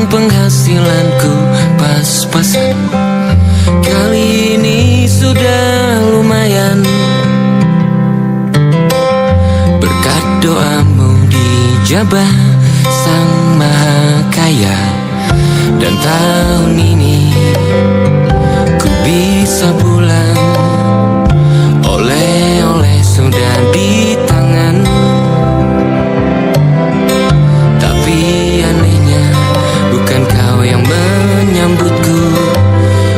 penghasilanku pas-pasan. Kali ini sudah lumayan, berkat doamu dijabah Sang Maha Kaya. Dan tahun ini ku bisa pulang, oleh-oleh sudah di tangan. Tapi anehnya bukan kau yang menyambutku.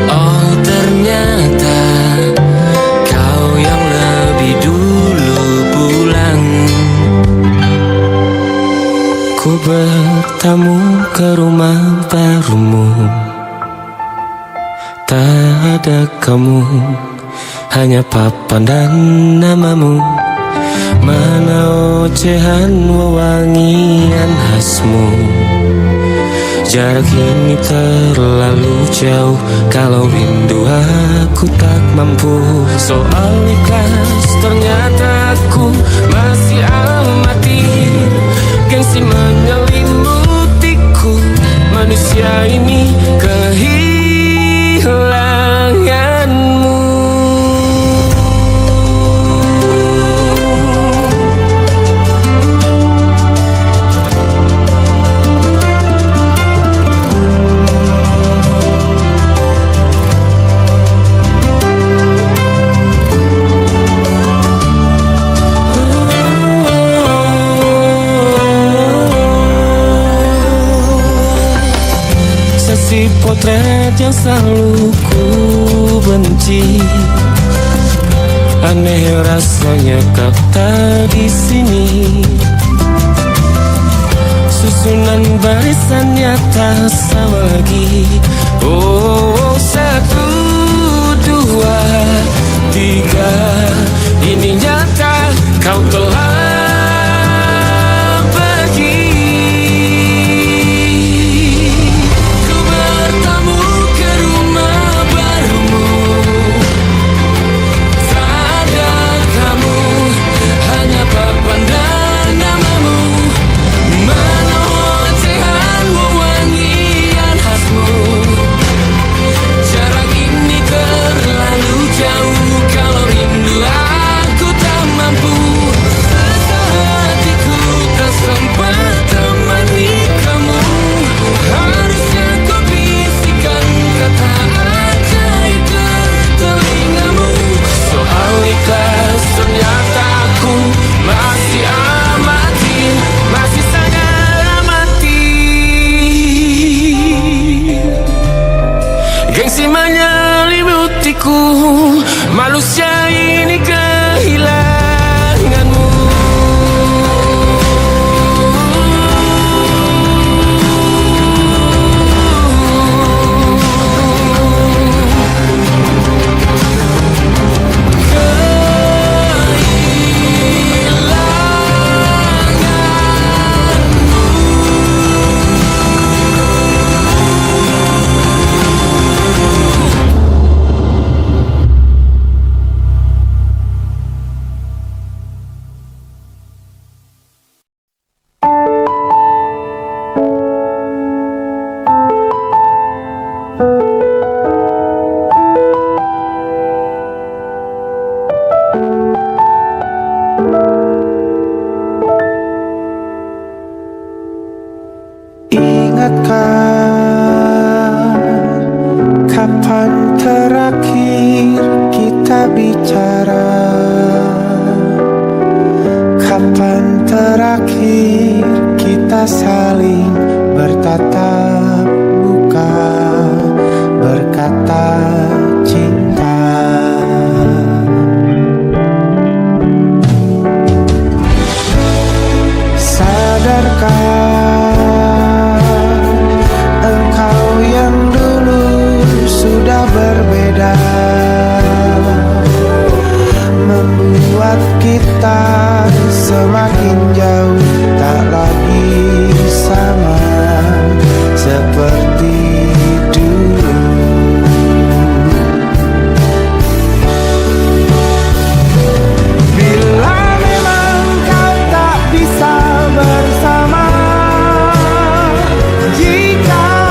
Oh, ternyata kau yang lebih dulu pulang. Ku bertamu ke rumah barumu, tak ada kamu, hanya papan dan namamu. Mana ocehan wewangian khasmu. Jarak ini terlalu jauh, kalau rindu aku tak mampu. Soal ikhlas ternyata aku masih amati. Gengsi menyelimutiku, manusia ini kehilanganmu. Si potret yang selalu ku benci, aneh rasanya kau tak di sini. Susunan barisannya tak sama lagi. Oh, 1, 2, 3, ini nyata kau telah manusia ini kehilanganmu. Kapan terakhir kita bicara? Kapan terakhir kita saling bertatap muka, berkata cinta? Sadarkah berbeda, membuat kita semakin jauh, tak lagi sama seperti dulu. Bila memang kau tak bisa bersama, jika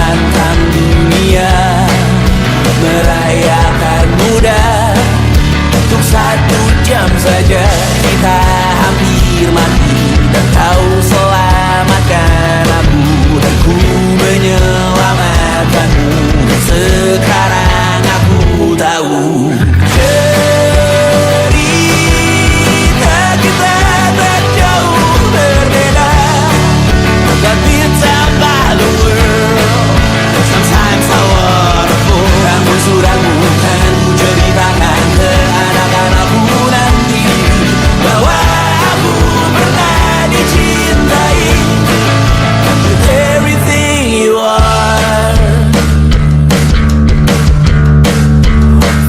menantang dunia, merayakan muda. Untuk 1 jam saja kita hampir mati, dan kau selamatkan aku, dan ku menyelamatkanmu. Dan sekarang aku tahu cerita kita tak jauh berbeda, but it's about the world. Sometimes I wonderful. Namun suratmu kan ku ceritakan ke anak-anakku nanti, bahwa aku pernah dicintai with everything you are.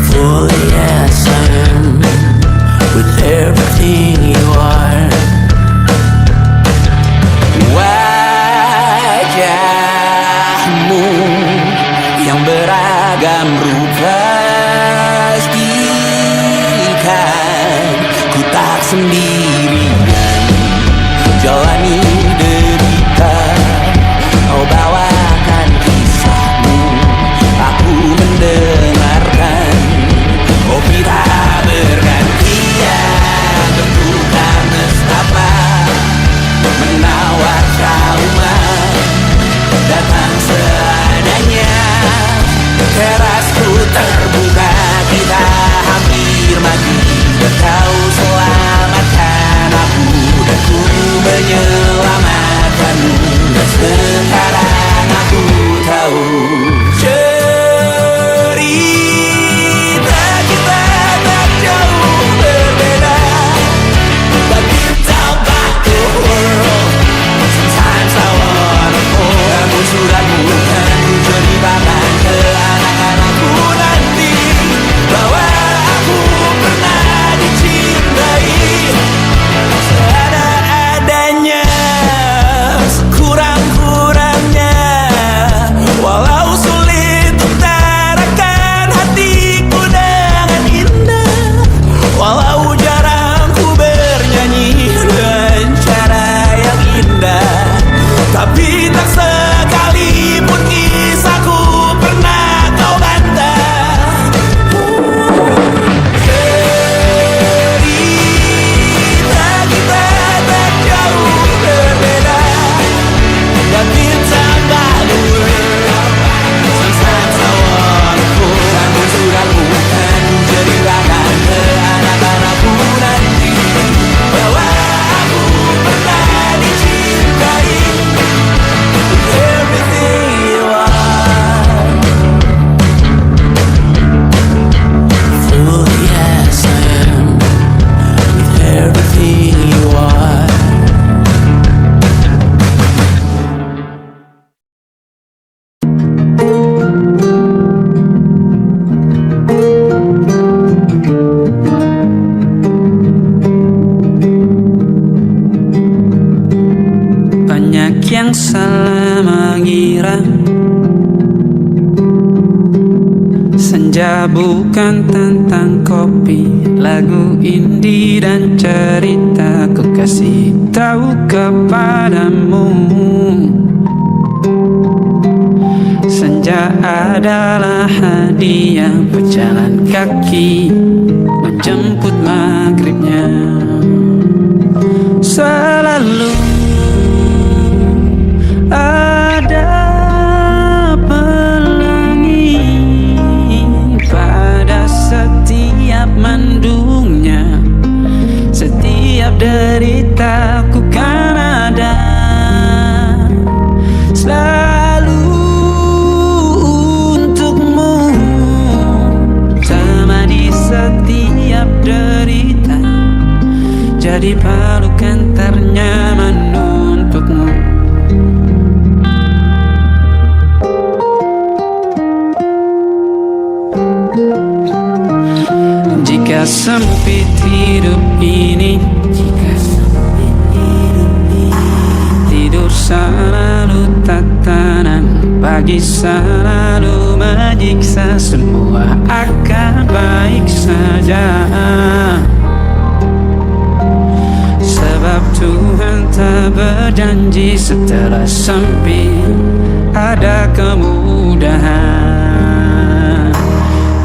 For yes I am, with everything you are. Wajahmu yang beragam rupa pastikan ku tak sendirian jalani derita. Kau bawakan kisahmu, aku mendengarkan. Kopi tak bergantian, bentukan nestapa menawar trauma, datang seadanya. Terasku terbuka, kita hampir mati, dan kau selamatkan aku, dan ku menyelamatkanmu. Dan sekarang aku tahu cerita kita tak jauh berbeda, but it's about the world. Sometimes I wanna fall. Namun suratmu kan ku ceritakan ke anak-anakku nanti, bahwa aku pernah dicintai seadanya, sekurang-kurangnya. Walau sulit utarakan hatiku dengan indah, walau jarang ku bernyanyi dengan cara yang indah, tapi tak sekalipun kisahku pernah kau bantah. Cerita kita tak jauh berbeda, but it's about the world. Sometimes I wanna fall. Namun suratmu kan ku ceritakan ke anak-anakku nanti, bahwa aku pernah dicintai with everything you are. For yes I am, with everything you are. Banyak yang salah mengira senja bukan tentang kopi, lagu indie dan cerita. Ku kasih tahu kepadamu, senja adalah hadiah pejalan kaki menjemput maghribnya. Selalu ada pelangi pada setiap mendungnya, setiap deritaku kan ada selalu untukmu, temani setiap derita, jadi pelukan ternyaman untukmu. Jika sempit hidup ini, tidur selalu tatanan, pagi selalu menyiksa, semua akan baik saja. Sebab Tuhan tak berjanji setelah sempit ada kemudahan.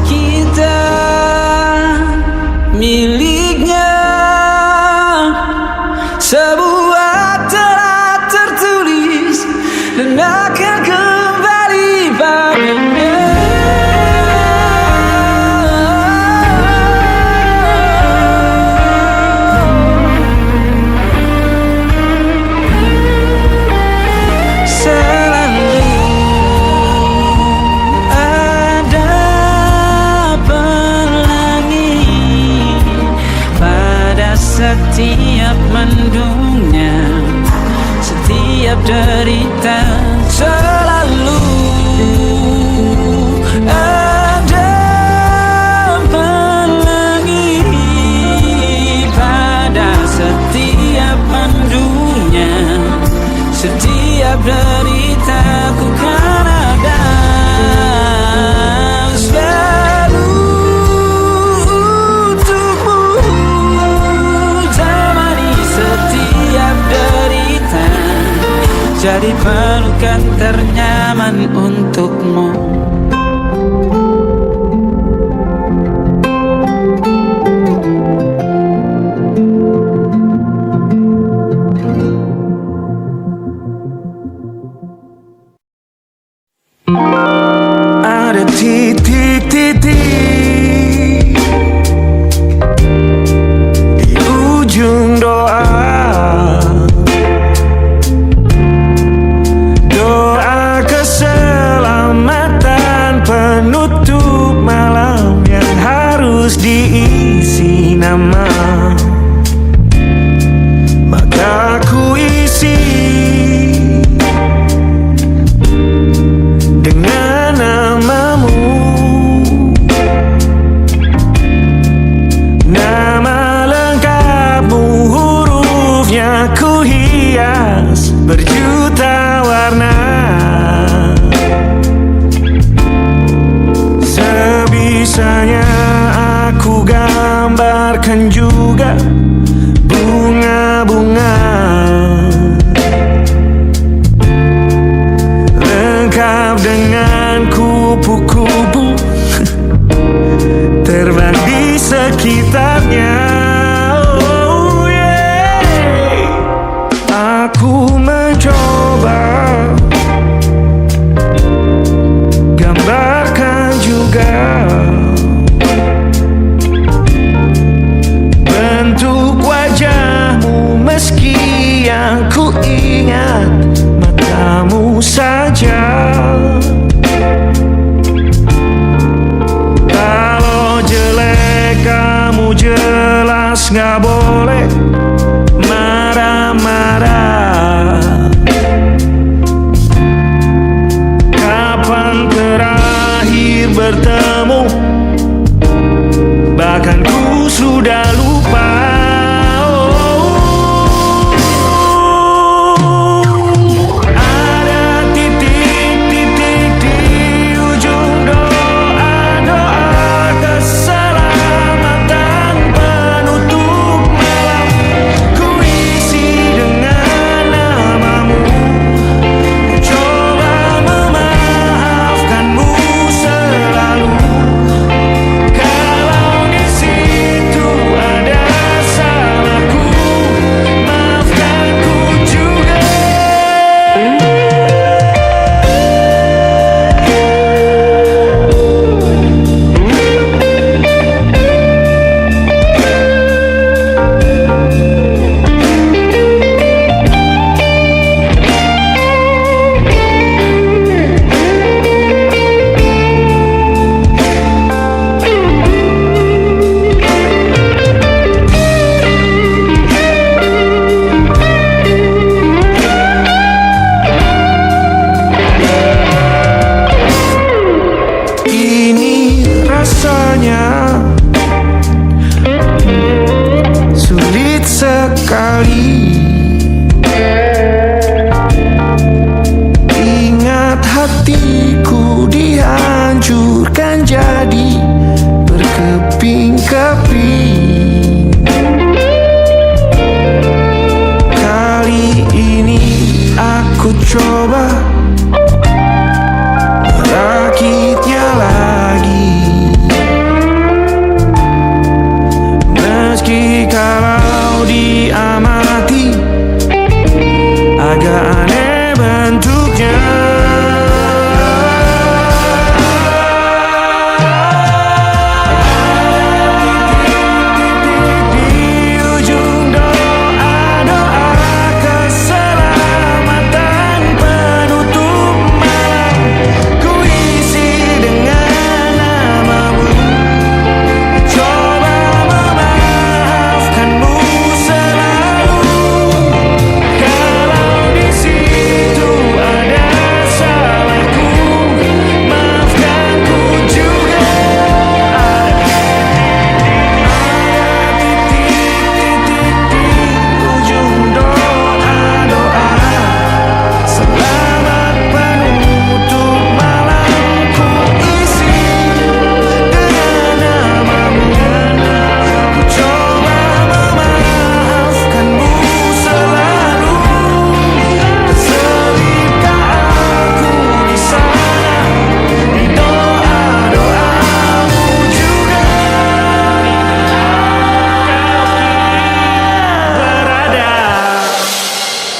Kita miliknya, sebuah telah tertulis dan akan kembali padanya. Setiap mendungnya, setiap derita, selalu ada pelangi. Pada setiap mendungnya, setiap derita, ku kan ada selalu jadi pelukan ternyaman untukmu. Ada titik-titik di ujung doa, penutup malam yang harus diisi nama. Maka ku isi dengan namamu, nama lengkapmu, hurufnya ku hias berjuta warna. Sebisanya aku gambarkan juga bunga-bunga, lengkap dengan kupu-kupu terbang di sekitarnya. Oh yeah. Aku mencoba gambarkan juga bentuk wajahmu, meski yang ku ingat matamu saja. Kalau jelek kamu jelas gak boleh marah-marah. Kapan terakhir bertemu, bahkan ku sudah lupa. Ada titik-titik di ujung doa-doa keselamatan penutup malam. Ku isi dengan namamu, coba memaafkanmu selalu. Kalau di situ ada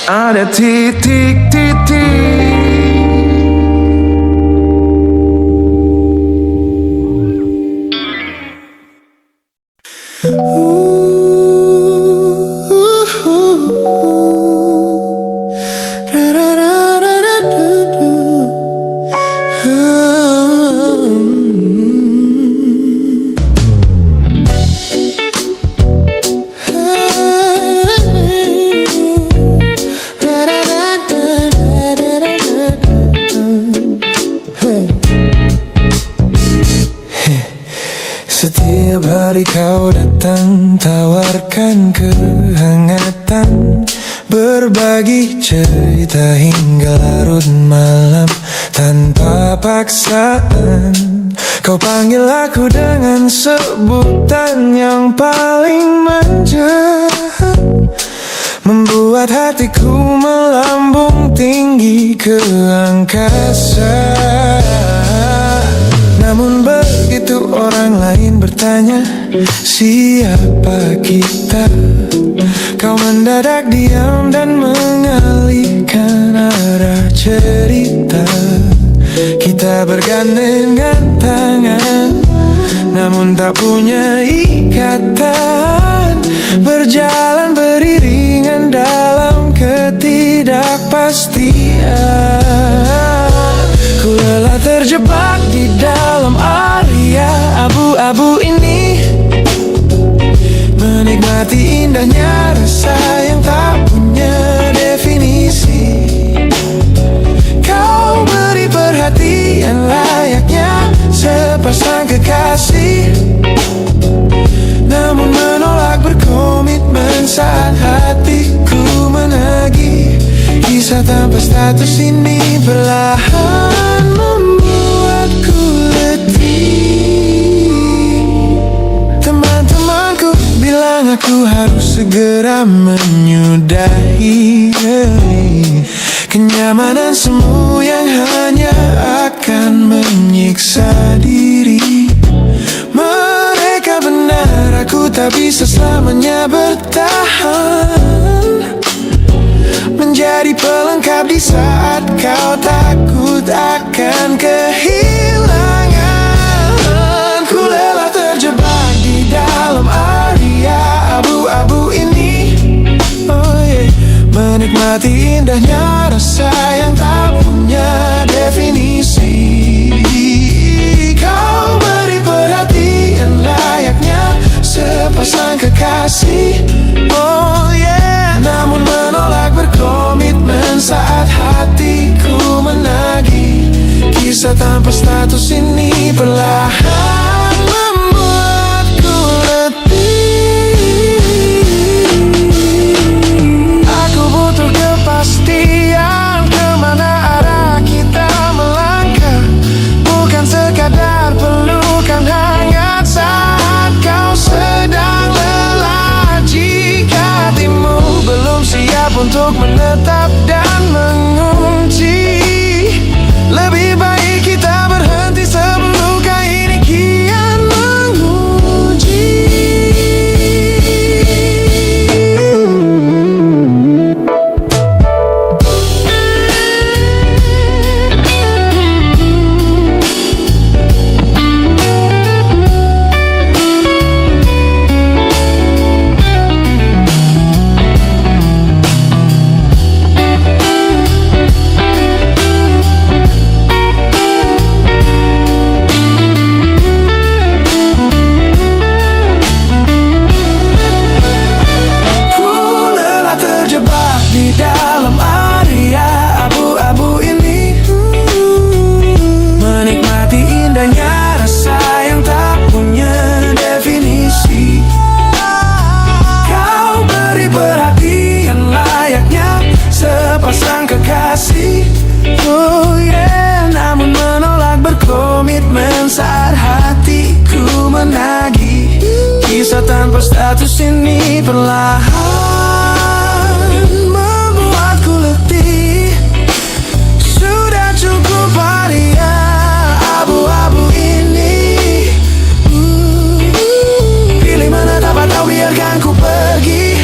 ada titik-titik. Setiap hari kau datang, tawarkan kehangatan, berbagi cerita hingga larut malam tanpa paksaan. Kau panggil aku dengan sebutan yang paling manja, membuat hatiku melambung tinggi ke angkasa. Namun begitu orang lain bertanya, siapa kita? Kau mendadak diam dan mengalihkan arah cerita. Kita bergandengan tangan, namun tak punya ikatan, berjalan beriringan dalam ketidakpastian. Ku lelah terjebak di dalam area abu-abu ini, menikmati indahnya rasa yang tak punya definisi. Kau beri perhatian layaknya sepasang kekasih, namun menolak berkomitmen saat hatiku menagih. Kisah tanpa status ini perlahan membuatku letih. Teman-temanku bilang aku harus segera menyudahi kenyamanan semu yang hanya akan menyiksa diri. Mereka benar, aku tak bisa selamanya bertahan, menjadi pelengkap di saat kau takut akan kehilangan. Ku lelah terjebak di dalam area abu-abu ini, oh yeah. Menikmati indahnya rasa yang tak punya definisi. Kau beri perhatian layaknya sepasang kekasih, oh yeah. Namun menolak berkomitmen saat hatiku menagih. Kisah tanpa status ini perlahan membuatku letih. Aku butuh kepastian kemana arah kita melangkah, bukan sekadar pelukan hangat saat kau sedang lelah. Jika hatimu belum siap untuk menetap dan mengunci, lebih baik kita berhenti sebelum luka ini kian menguji. Oh yeah, namun menolak berkomitmen saat hatiku menagih. Kisah tanpa status ini perlahan membuatku letih. Sudah cukup area abu-abu ini, pilih menetap atau biarkan ku pergi.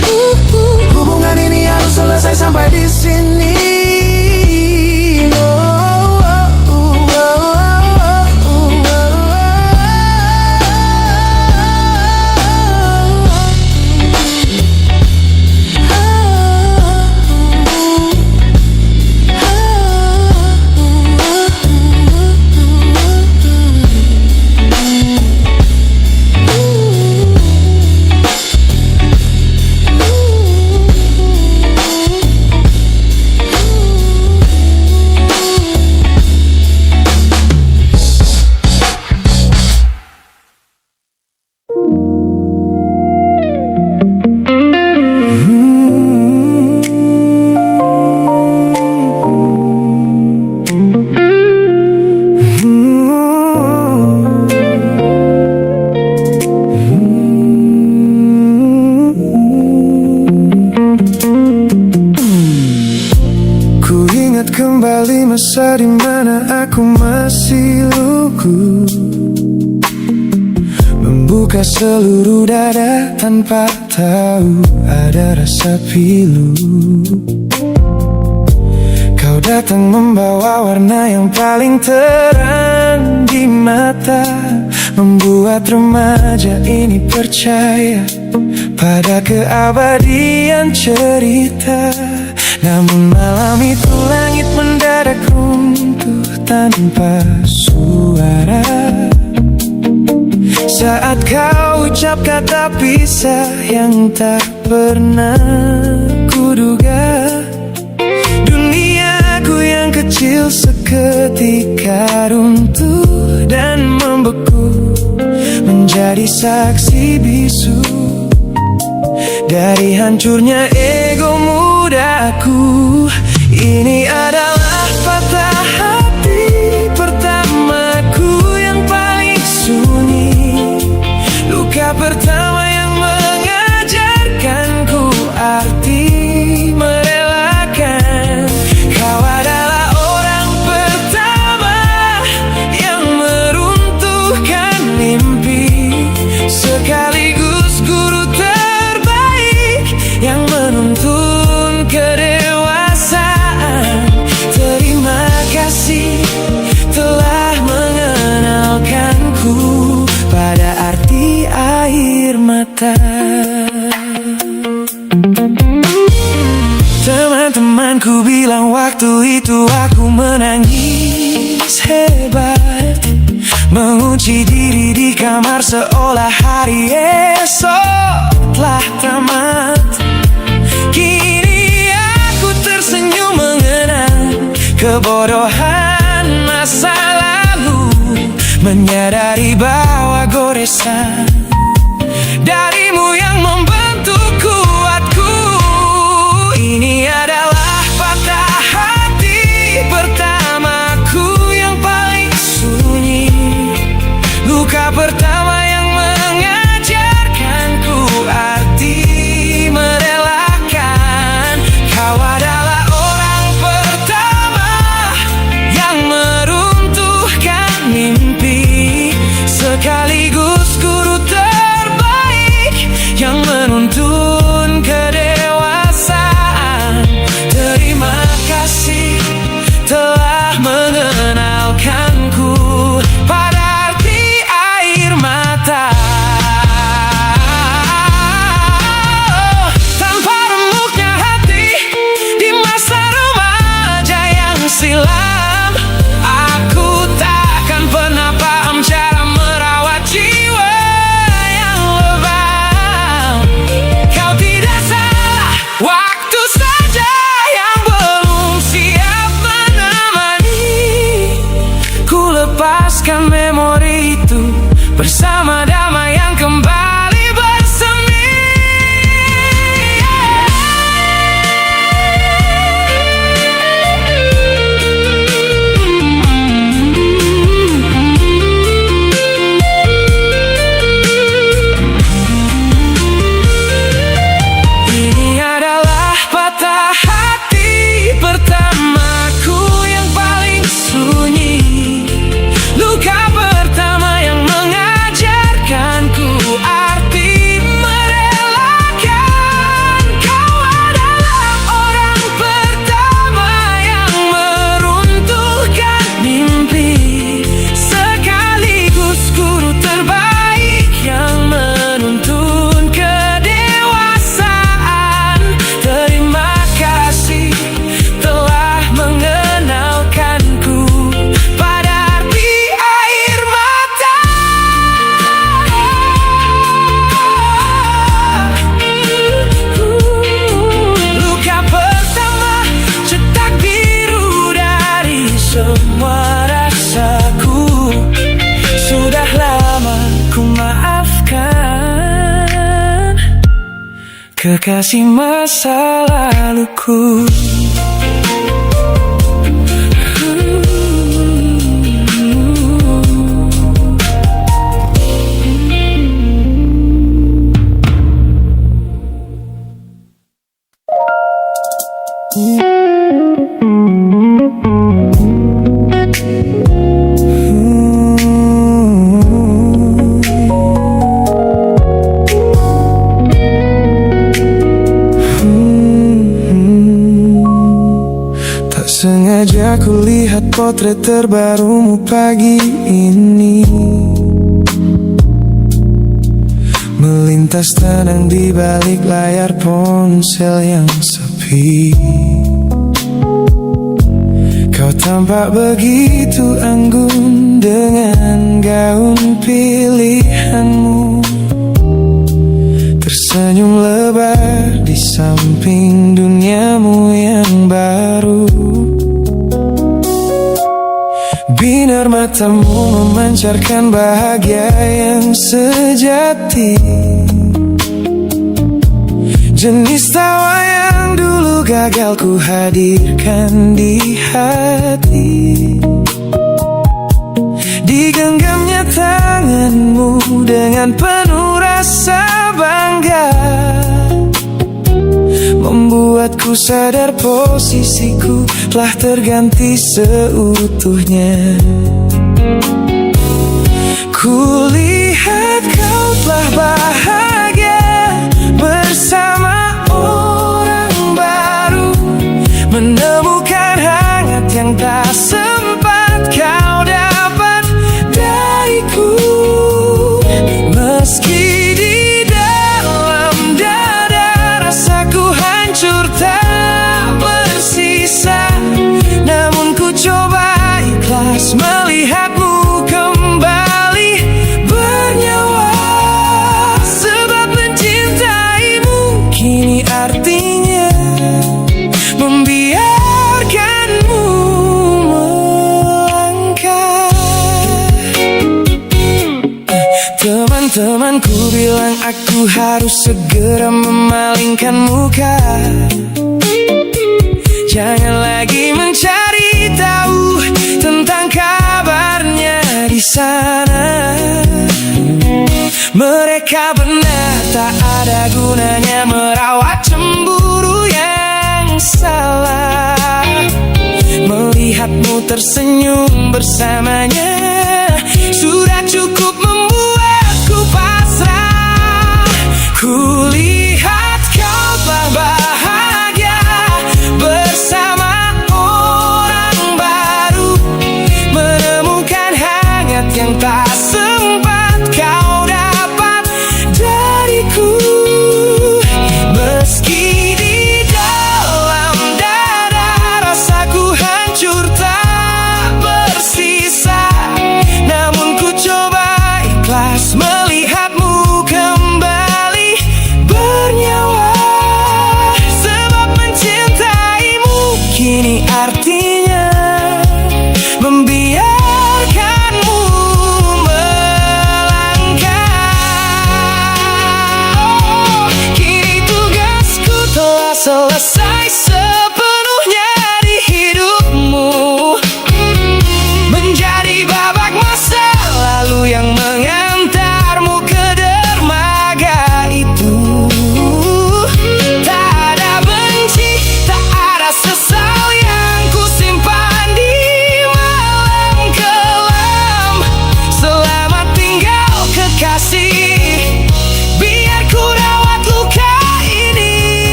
Hubungan ini harus selesai sampai di kembali masa dimana aku masih lugu, membuka seluruh dada tanpa tahu ada rasa pilu. Kau datang membawa warna yang paling terang di mata, membuat remaja ini percaya pada keabadian cerita. Namun malam itu langit mendadak runtuh tanpa suara saat kau ucap kata pisah yang tak pernah kuduga. Duniaku yang kecil seketika runtuh dan membeku, menjadi saksi bisu dari hancurnya ego mudaku. Ini adalah patah hati pertamaku yang paling sunyi, luka pertama yang mengajarkanku arti merelakan. Kau adalah orang pertama yang meruntuhkan mimpi, sekaligus guru terbaik yang menuntun kedewasaan. Terima kasih telah mengenalkanku pada arti air mata. Teman-temanku bilang waktu itu aku menangis hebat, mengunci diri di kamar seolah hari esok telah tamat. Kini aku tersenyum mengenang kebodohan masa lalu, menyadari bahwa goresan darimu yang membentuk kuatku. Ini adalah patah hati pertamaku yang paling sunyi, luka pertama yang mengajarkanku arti merelakan. Kau adalah orang pertama yang meruntuhkan mimpi, sekaligus guru terbaik yang menuntun kedewasaan. Terima kasih telah mengenalkanku pada arti air mata. Tanpa remuknya hati di masa remaja yang silam, aku takkan pernah paham cara merawat jiwa yang lebam. Kau tidak salah, waktu saja yang belum siap menemani. Ku lepaskan memori itu bersama damai yang kembali bersemi. Ini adalah patah hati pertamaku yang paling sunyi, luka pertama yang mengajarkanku arti merelakan. Kau adalah orang pertama yang meruntuhkan mimpi, sekaligus guru terbaik yang menuntun kedewasaan. Terima kasih telah mengenalkanku pada arti air mata. Luka pertama cetak biru dari semua rasaku. Sudah lama ku maafkan kekasih masa laluku. saja kulihat potret terbarumu pagi ini, melintas tenang di balik layar ponsel yang sepi. Kau tampak begitu anggun dengan gaun pilihanmu, tersenyum lebar di samping duniamu yang baru. Binar matamu memancarkan bahagia yang sejati, jenis tawa yang dulu gagal ku hadirkan di hati. Digenggamnya tanganmu dengan penuh rasa bangga, membuatku sadar posisiku telah terganti seutuhnya. Kulihat kau telah bahagia bersama orang baru, menemukan hangat yang tak sempat kau dapat dariku. Meski di dalam dada rasaku hancur tak bersisa, namun ku coba ikhlas melihatmu kembali bernyawa. Sebab mencintaimu kini artinya membiarkanmu melangkah. Teman-temanku bilang aku harus segera memalingkan muka, jangan lagi mencari tahu tentang kabarnya di sana. Mereka benar tak ada gunanya merawat cemburu yang salah. Melihatmu tersenyum bersamanya sudah cukup membuatku pasrah. Kulihat kau telah bahagia bersama orang baru, menemukan hangat yang tak sempat kau dapat dariku. Meski di dalam dada rasaku hancur tak bersisa,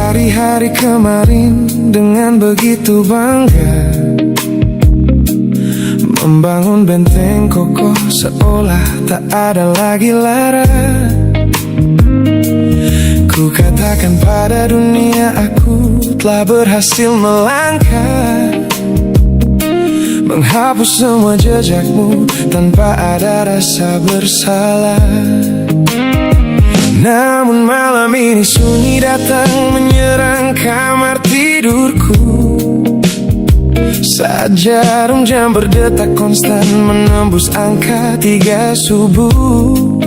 hari-hari kemarin dengan begitu bangga, membangun benteng kokoh seolah tak ada lagi lara. Ku katakan pada dunia aku telah berhasil melangkah, menghapus semua jejakmu tanpa ada rasa bersalah. Namun malam ini sunyi datang menyerang kamar tidurku, saat jarum jam berdetak konstan menembus angka 3 subuh.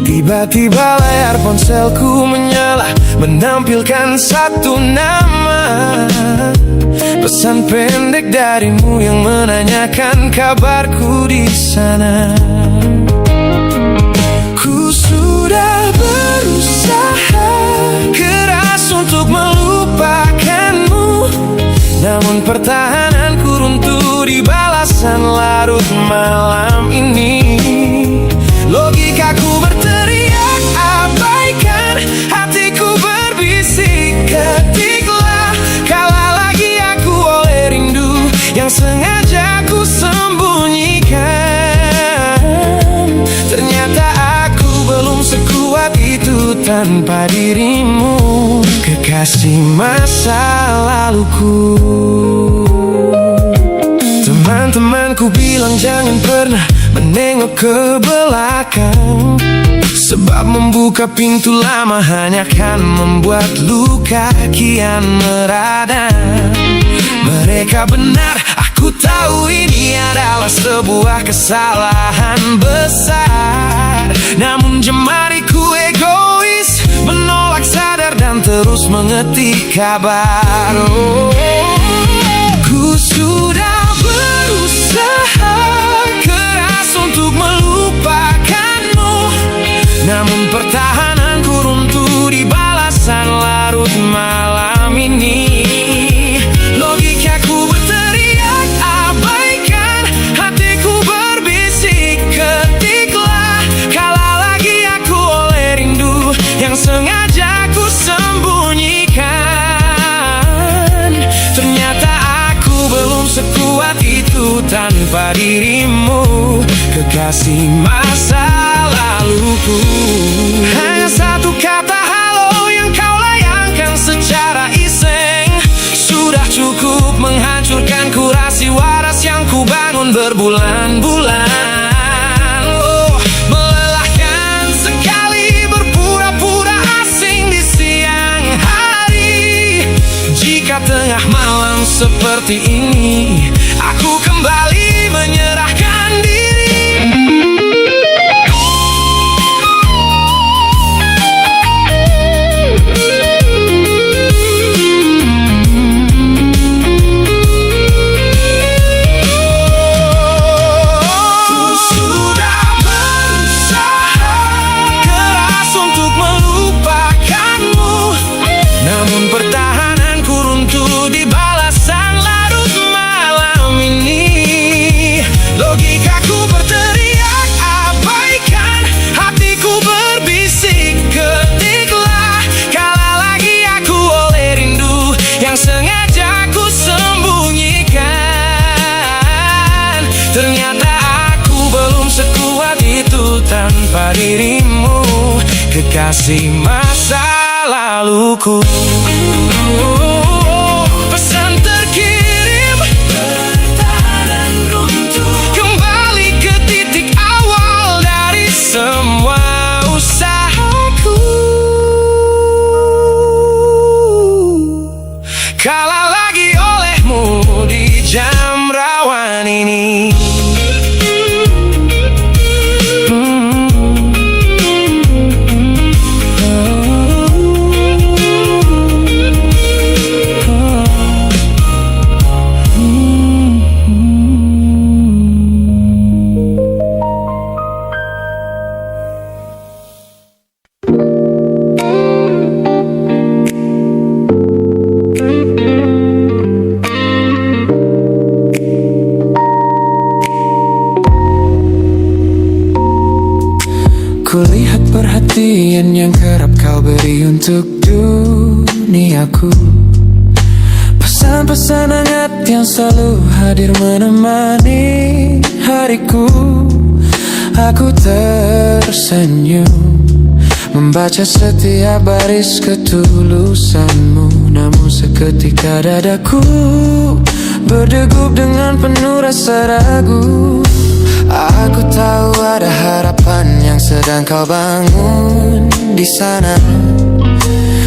Tiba-tiba layar ponselku menyala, menampilkan satu nama, pesan pendek darimu yang menanyakan kabarku di sana. Ku sudah berusaha keras untuk melupakanmu, namun pertahananku runtuh di balasan larut malam ini. Logikaku berteriak abaikan, hatiku berbisik ketiklah. Kalah lagi aku oleh rindu yang sengaja ku sembunyikan. Ternyata aku belum sekuat itu tanpa dirimu, kekasih masa laluku. Teman-temanku bilang jangan pernah menengok ke belakang, sebab membuka pintu lama hanya akan membuat luka kian meradang. Mereka benar, aku tahu ini adalah sebuah kesalahan besar. Namun jemariku egois, menolak sadar dan terus mengetik kabar. Ku sudah berusaha keras untuk melupakanmu, namun pertahananku runtuh di balasan larut malam ini. Logikaku berteriak abaikan, hatiku berbisik ketiklah. Kalah lagi aku oleh rindu yang sengaja ku sembunyikan. Ternyata aku belum sekuat itu tanpa dirimu, kekasih masa laluku. Hanya satu kata halo yang kau layangkan secara iseng, sudah cukup menghancurkan kurasi waras yang ku bangun berbulan-bulan. Oh, melelahkan sekali berpura-pura asing di siang hari. Jika tengah malam seperti ini aku kembali menyerahkan diri. Ternyata aku belum sekuat itu tanpa dirimu, kekasih masa laluku. Pesan terkirim, bertahan runtuh, kembali ke titik awal dari semua usahaku. Kalah lagi olehmu di jam rawan ini. Kulihat perhatian yang kerap kau beri untuk diriku. duniaku. Pesan-pesan hangat yang selalu hadir menemani hariku. Aku tersenyum membaca setiap baris ketulusanmu. Namun seketika dadaku berdegup dengan penuh rasa ragu. Aku tahu ada harapan yang sedang kau bangun di sana.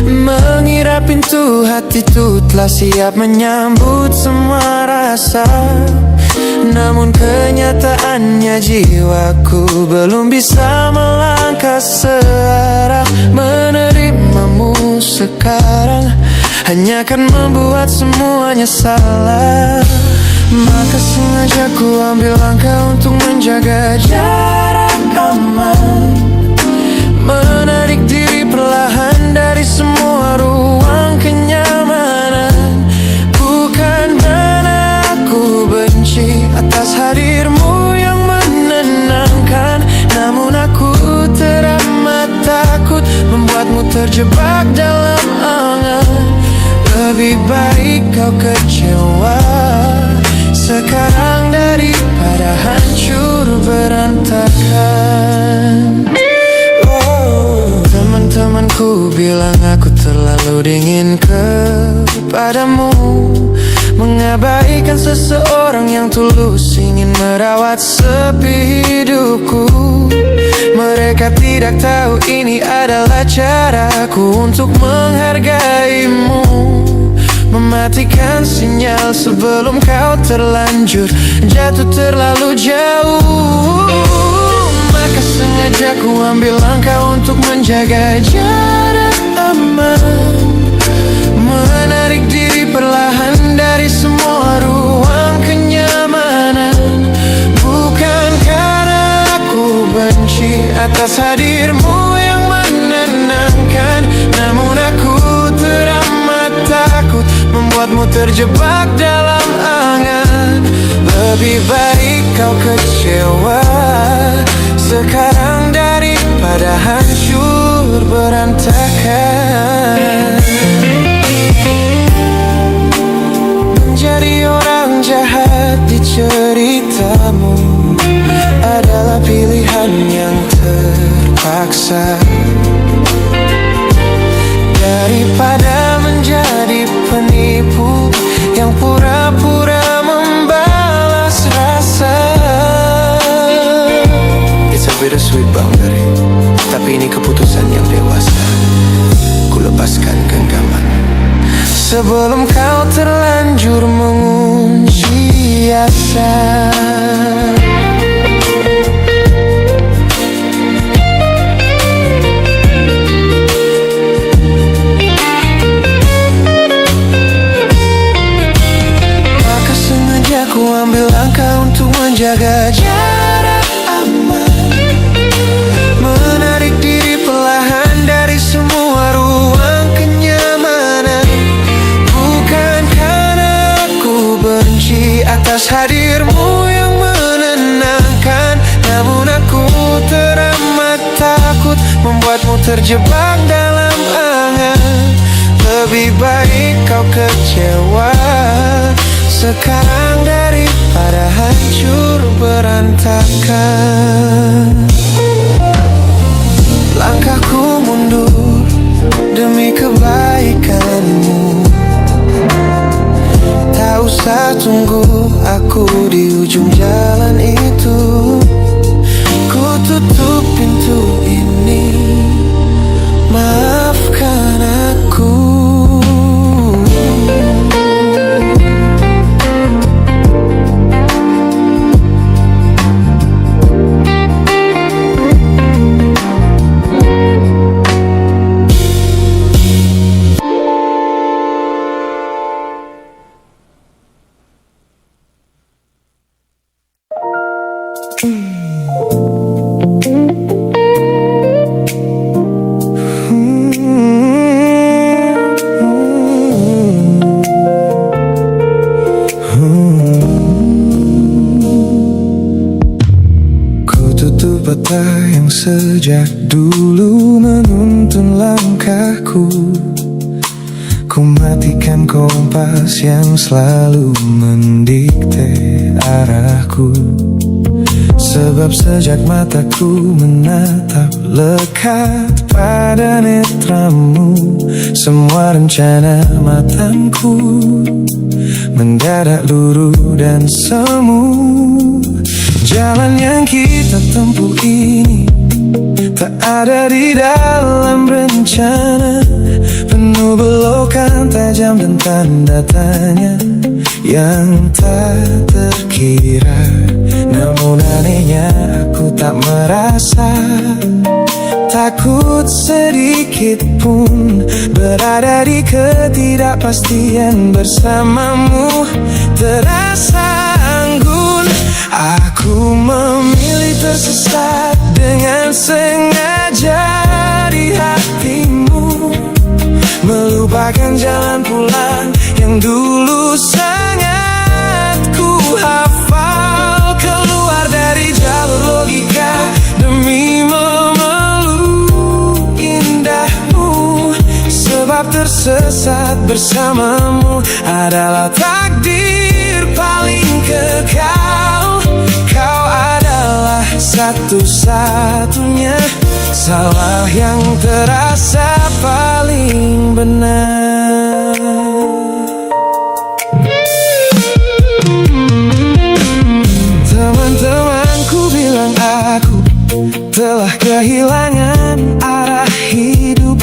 Mengira pintu hatiku telah siap menyambut semua rasa. Namun kenyataannya jiwaku belum bisa melangkah searah. Menerimamu sekarang hanya akan membuat semuanya salah. Maka sengaja ku ambil langkah untuk menjaga jarak aman. Menarik diri perlahan dari semua ruang kenyamanan. Bukan karena aku benci atas hadirmu yang menenangkan, namun aku teramat takut membuatmu terjebak dalam angan. Lebih baik kau kecewa sekarang daripada hancur berantakan. Teman-temanku bilang aku terlalu dingin kepadamu, mengabaikan seseorang yang tulus ingin merawat sepi hidupku. Mereka tidak tahu ini adalah caraku untuk menghargaimu. Mematikan sinyal sebelum kau terlanjur jatuh terlalu jauh. Maka sengaja ku ambil langkah untuk menjaga jarak aman. Menarik diri perlahan dari semua ruang kenyamanan. Bukan karena aku benci atas hadirmu yang menenangkan, namun aku teramat takut membuatmu terjebak dalam angan. Lebih baik kau kecewa sekarang daripada hancur berantakan. Menjadi orang jahat di ceritamu adalah pilihan yang terpaksa, daripada menjadi penipu yang pura-pura membalas rasa. It's a bittersweet boundary, tapi ini keputusan yang dewasa. Ku lepaskan genggaman sebelum kau terlanjur mengunci asa. Ku ambil langkah untuk menjaga jarak aman. Menarik diri perlahan dari semua ruang kenyamanan. Bukan karena aku benci atas hadirmu yang menenangkan, namun aku teramat takut membuatmu terjebak dalam angan. Lebih baik kau kecewa sekarang daripada hancur berantakan. Langkahku mundur demi kebaikanmu. Tak usah tunggu aku di ujung jalan itu. Ku tutup pintu ini, maafkan aku. Sejak dulu menuntun langkahku, Ku matikan kompas yang selalu mendikte arahku. Sebab sejak mataku menatap lekat pada netramu, semua rencana matangku mendadak luruh dan semu. Jalan yang kita tempuh ini tak ada di dalam rencana, penuh belokan tajam dan tanda tanya yang tak terkira. Namun anehnya aku tak merasa takut sedikit pun berada di ketidakpastian bersamamu. Terasa anggun, aku memilih tersesat dengan sengaja di hatimu, melupakan jalan pulang yang dulu sangat ku hafal. Keluar dari jalur logika demi memeluk indahmu, sebab tersesat bersamamu adalah takdir paling kekal. Kau adalah satu-satunya salah yang terasa paling benar. Teman-temanku bilang aku telah kehilangan arah hidup,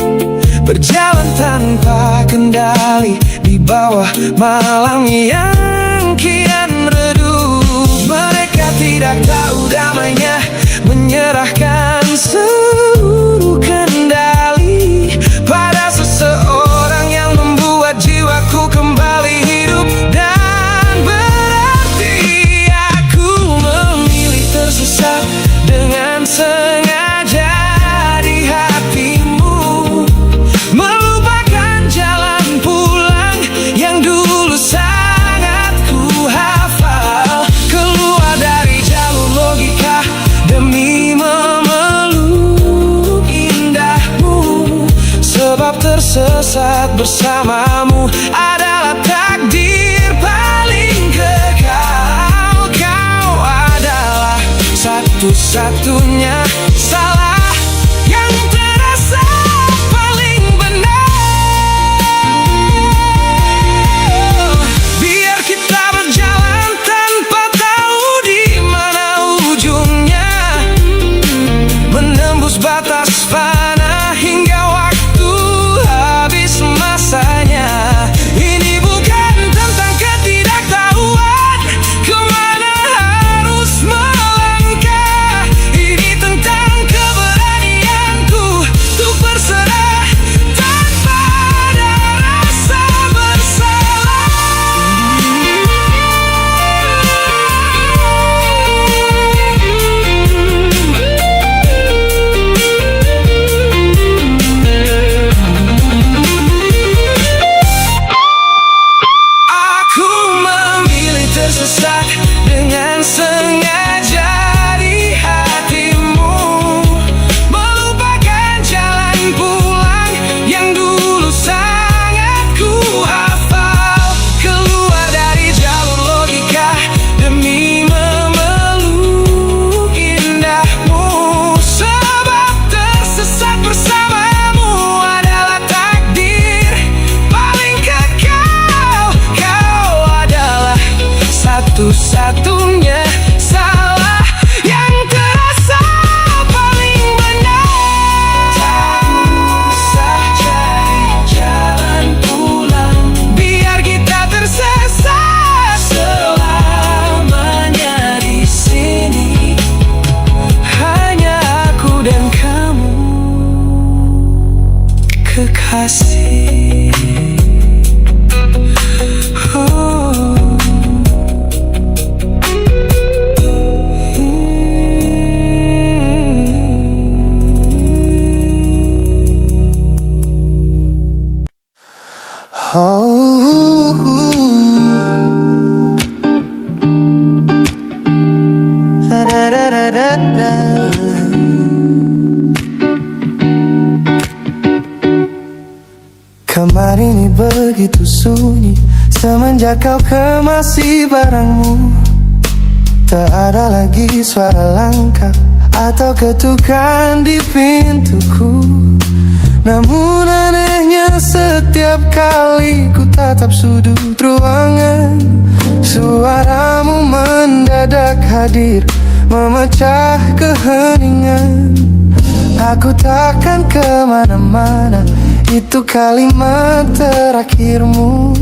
berjalan tanpa kendali di bawah malam yang kian redup. Mereka tidak tahu damainya menyerahkan seluruh kendali pada seseorang yang membuat jiwaku kembali hidup dan berarti. Aku memilih tersesat dengan sengaja di hatimu, melupakan jalan pulang yang dulu sangat ku hafal. Keluar dari jalur logika demi memeluk indahmu, sebab tersesat bersamamu adalah takdir paling kekal. Kau adalah satu-satunya salah yang terasa paling benar. Biar kita berjalan tanpa tahu di mana ujungnya, menembus batas fana hingga waktu habis masanya. Ini bukan tentang ketidaktahuan kemana harus melangkah, ini tentang keberanianku untuk berserah tanpa ada rasa bersalah. Aku memilih tersesat dengan sengaja di hatimu, melupakan jalan pulang yang dulu sangat ku hafal. Keluar dari jalur logika demi memeluk indahmu, sebab tersesat bersamamu adalah takdir paling kekal. Kau adalah satu-satunya salah yang terasa paling benar. Tak usah cari jalan pulang, biar kita tersesat selamanya di sini. Hanya aku dan kamu, kekasih. Oh. Kemarin ini Semenjak kau kemasi barangmu, tak ada lagi suara langkah atau ketukan di pintuku. Namun anehnya setiap kali ku tatap sudut ruangan, suaramu mendadak hadir, memecah keheningan. Aku takkan kemana-mana, itu kalimat terakhirmu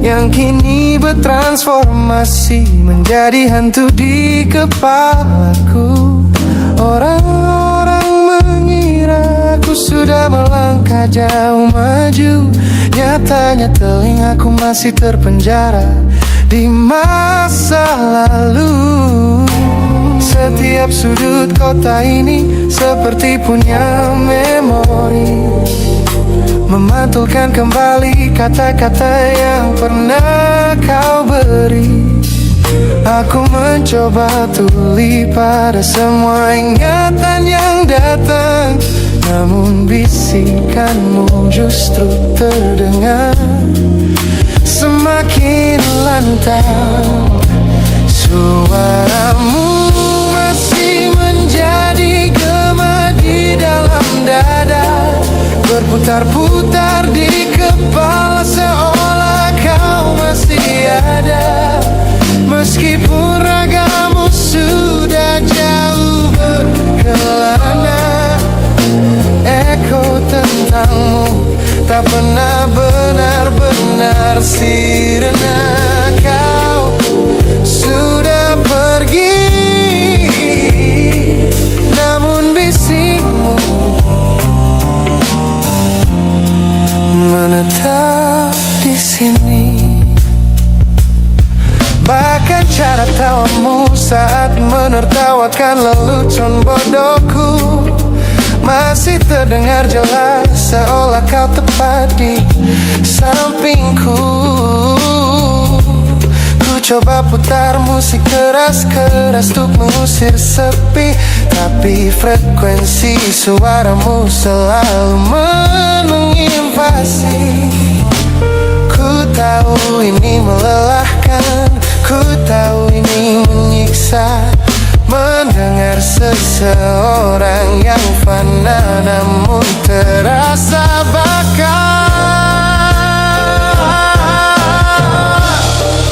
yang kini bertransformasi menjadi hantu di kepalaku. Orang-orang mengira aku sudah melangkah jauh maju, nyatanya telingaku masih terpenjara di masa lalu. Setiap sudut kota ini seperti punya memori, memantulkan kembali kata-kata yang pernah kau beri. Aku mencoba tuli pada semua ingatan yang datang, namun bisikanmu justru terdengar semakin lantang. Suaramu masih menjadi gema di dalam dada, berputar-putar di kepala seolah kau masih ada. Meskipun ragamu sudah jauh berkelana, eko tentangmu tak pernah benar-benar sirna. Kau sudah pergi, namun bisikmu menetap di sini. Bahkan cara tawamu saat menertawakan lelucon bodohku masih terdengar jelas, seolah kau tepat di sampingku. Ku coba putar musik keras-keras untuk mengusir sepi, tapi frekuensi suaramu selalu menginvasi. Ku tahu ini melelahkan, ku tahu ini menyiksa, mendengar seseorang yang fana namun terasa bakal.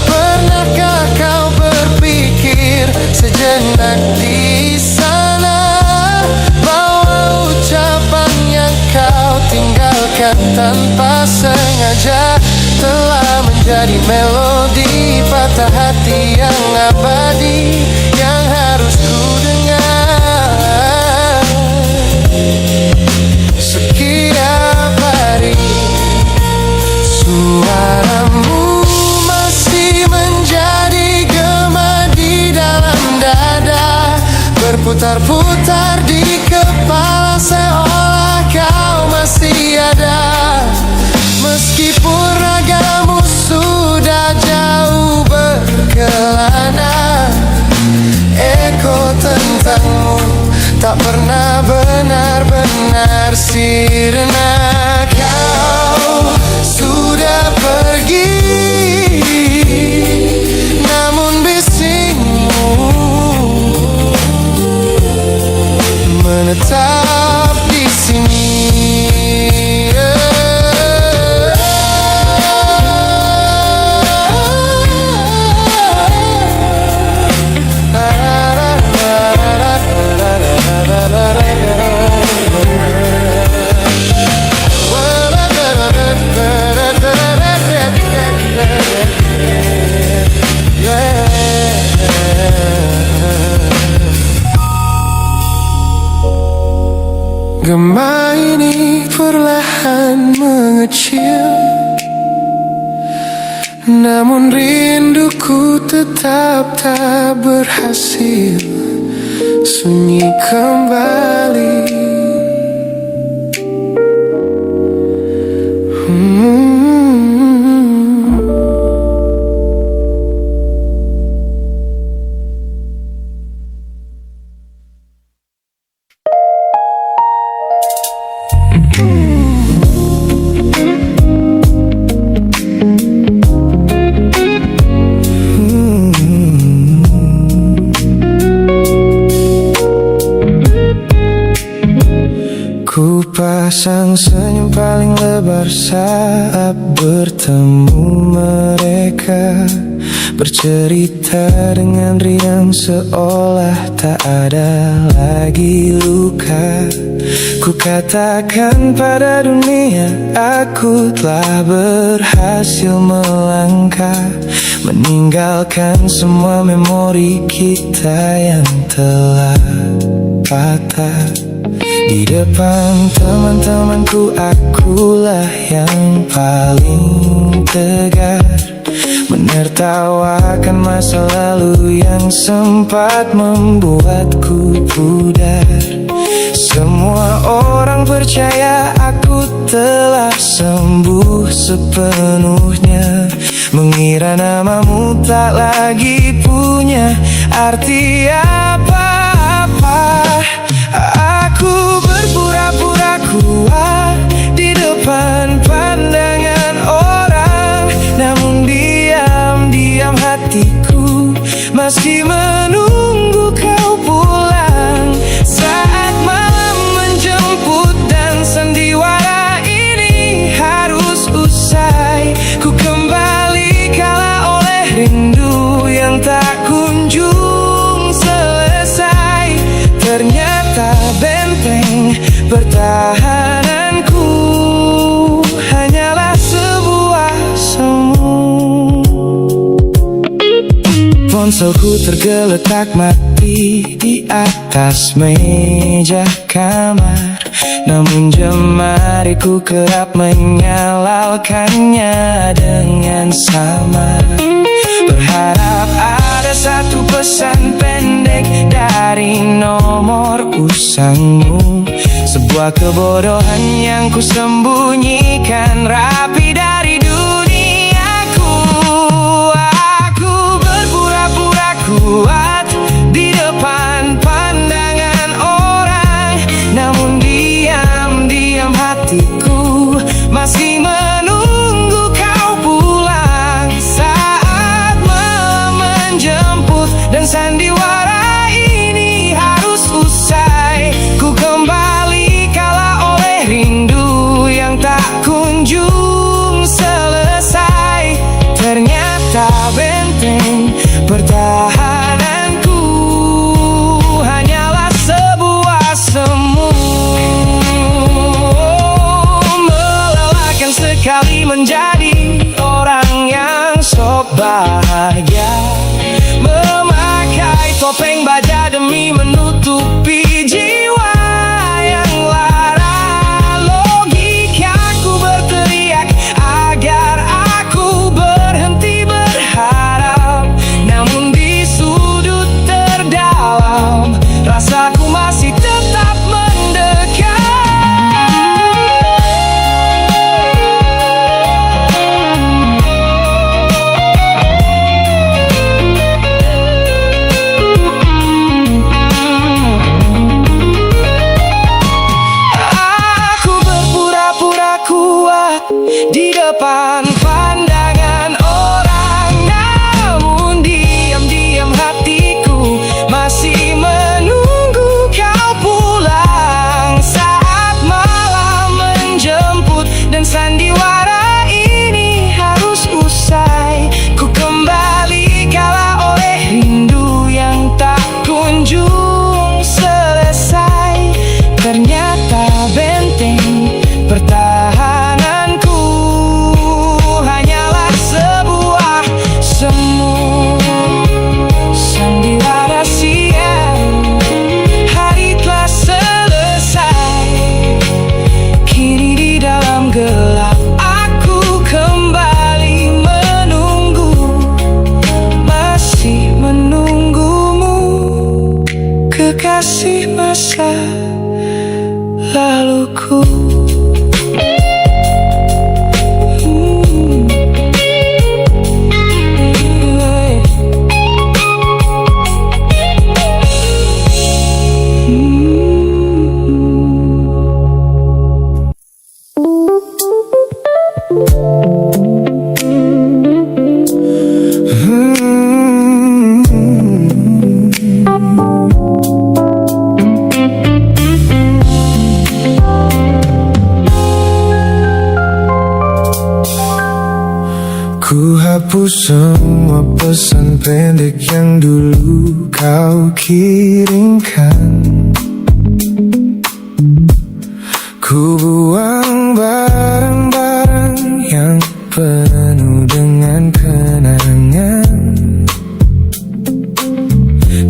Pernahkah kau berpikir sejenak di sana bahwa ucapan yang kau tinggalkan tanpa sengaja telah menjadi melodi patah hati yang abadi, yang harus ku dengar setiap hari. Suaramu masih menjadi gema di dalam dada, berputar-putar di kepala seolah kau masih ada. Meskipun ragamu sudah jauh berkelana, eko tentangmu tak pernah benar-benar sirna. Kau sudah pergi, namun bisikmu menetap di sini. Gema ini perlahan mengecil, namun rinduku tetap tak berhasil sunyi kembali. Sepasang senyum paling lebar saat bertemu mereka, bercerita dengan riang seolah tak ada lagi luka. Ku katakan pada dunia aku telah berhasil melangkah, meninggalkan semua memori kita yang telah patah. Di depan teman-temanku akulah yang paling tegar, menertawakan masa lalu yang sempat membuatku pudar. Semua orang percaya aku telah sembuh sepenuhnya, mengira namamu tak lagi punya arti apa-apa. Aku berpura-pura kuat di depan pandangan orang, namun diam-diam hatiku masih menunggu kau pulang. Saat malam menjemput dan sandiwara ini harus usai, ku kembali kalah oleh rindu yang tak kunjung selesai. Ternyata benteng pertahananku hanyalah sebuah semu. Ponselku tergeletak mati di atas meja kamar, namun jemariku kerap menyalakannya dengan samar. Berharap ada satu pesan pendek dari nomor usangmu, sebuah kebodohan yang ku sembunyikan rapi dari duniaku. Aku berpura-pura kuat di depan pandangan orang, namun diam-diam hatiku masih menunggu kau pulang. Saat malam menjemput dan sandiwara ini harus usai, ku kembali kalah oleh rindu yang tak kunjung selesai. Ternyata benteng pertahananku hanyalah sebuah semu. Melelahkan sekali menjadi orang yang sok bahagia, memakai topeng baja demi menutupi jiwa yang lara. Logikaku berteriak agar aku berhenti berharap, namun di sudut terdalam rasaku masih tetap mendekat. Aku berpura-pura kuat di depan pandangan orang, namun diam-diam hatiku masih menunggu kau pulang. Saat malam menjemput dan sandiwara ini harus usai, ku kembali kalah oleh rindu yang tak kunjung selesai. Ternyata benteng pertahananku hanyalah sebuah semu. Sandiwara siang, hari telah selesai, kini di dalam gelap aku kembali menunggu, masih menunggumu, kekasih masa laluku. hapus semua pesan pendek yang dulu kau kirimkan. Ku buang barang-barang yang penuh dengan kenangan.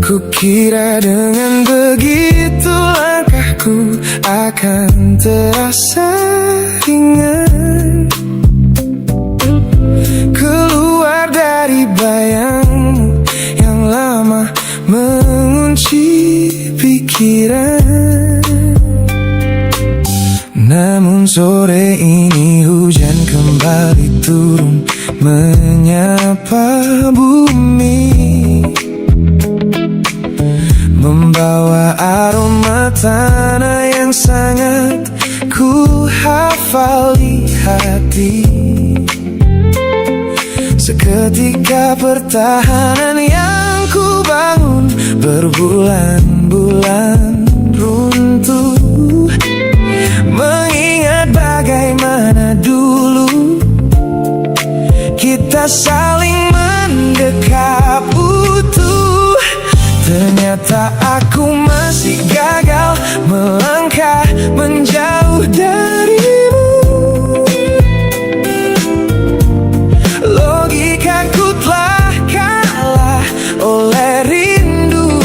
Ku kira dengan begitu langkahku akan terasa ringan. Keluar dari bayangmu yang lama mengunci pikiran. Namun sore ini hujan kembali turun menyapa bumi, membawa aroma tanah yang sangat ku hafal di hati. Seketika pertahanan yang ku bangun berbulan-bulan runtuh. Mengingat bagaimana dulu kita saling mendekap utuh. Ternyata aku masih gagal melangkah menjauh darimu. Logikaku telah kalah oleh rindu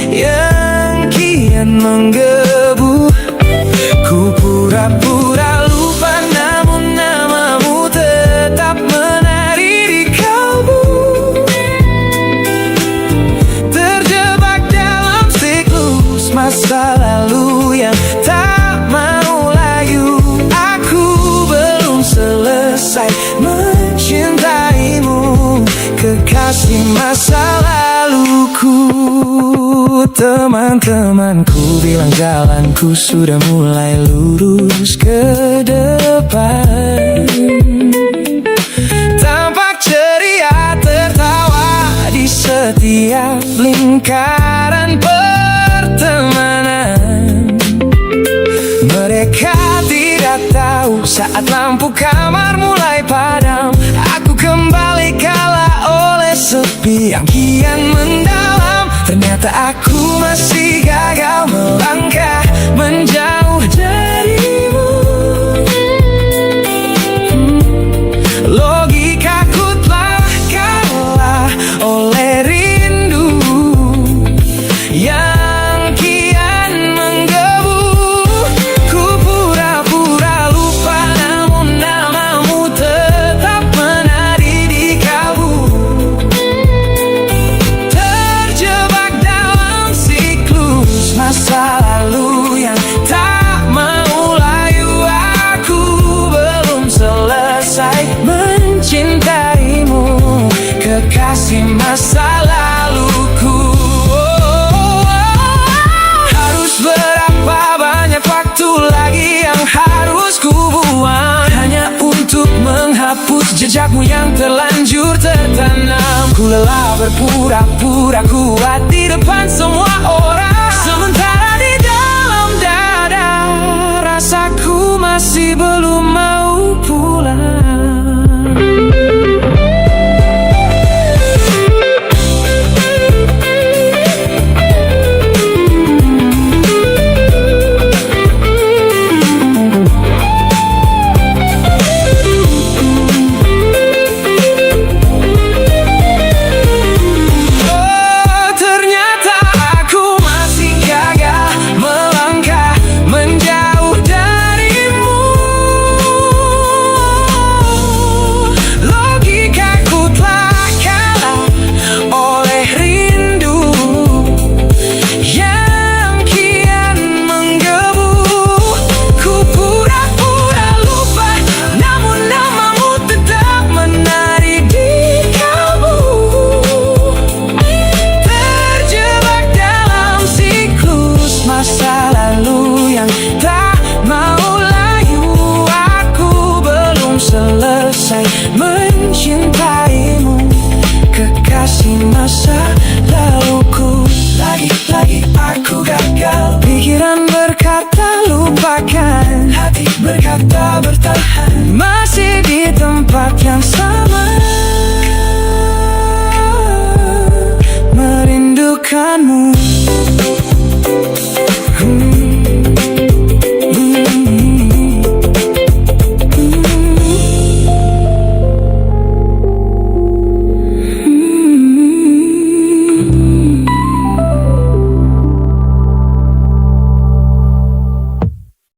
yang kian menggebu. Ku pura-pura lupa namun namamu tetap menari di kalbu. Terjebak dalam siklus masa lalu yang tak mau layu. Aku belum selesai mencintaimu, kekasih masa laluku. Teman-temanku bilang jalanku sudah mulai lurus ke depan. Tampak ceria tertawa di setiap lingkaran pertemanan. Mereka tidak tahu saat lampu kamar mulai padam, aku kembali kalah oleh sepi yang kian mendalam. Ternyata aku masih gagal melangkah menjauh darimu. Logikaku telah kalah oleh rindu yang kian menggebu. Ku pura-pura lupa namun namamu tetap menari di kalbu. Terjebak dalam siklus masa lalu yang tak mau layu. Aku belum selesai mencintaimu, kekasih masa laluku. Harus berapa banyak waktu lagi yang harus ku buang hanya untuk menghapus jejakmu yang terlanjur tertanam. Ku lelah berpura-pura kuat di depan semua orang, sementara di dalam dada rasaku masih belum mau pulang. Ternyata aku masih denganmu.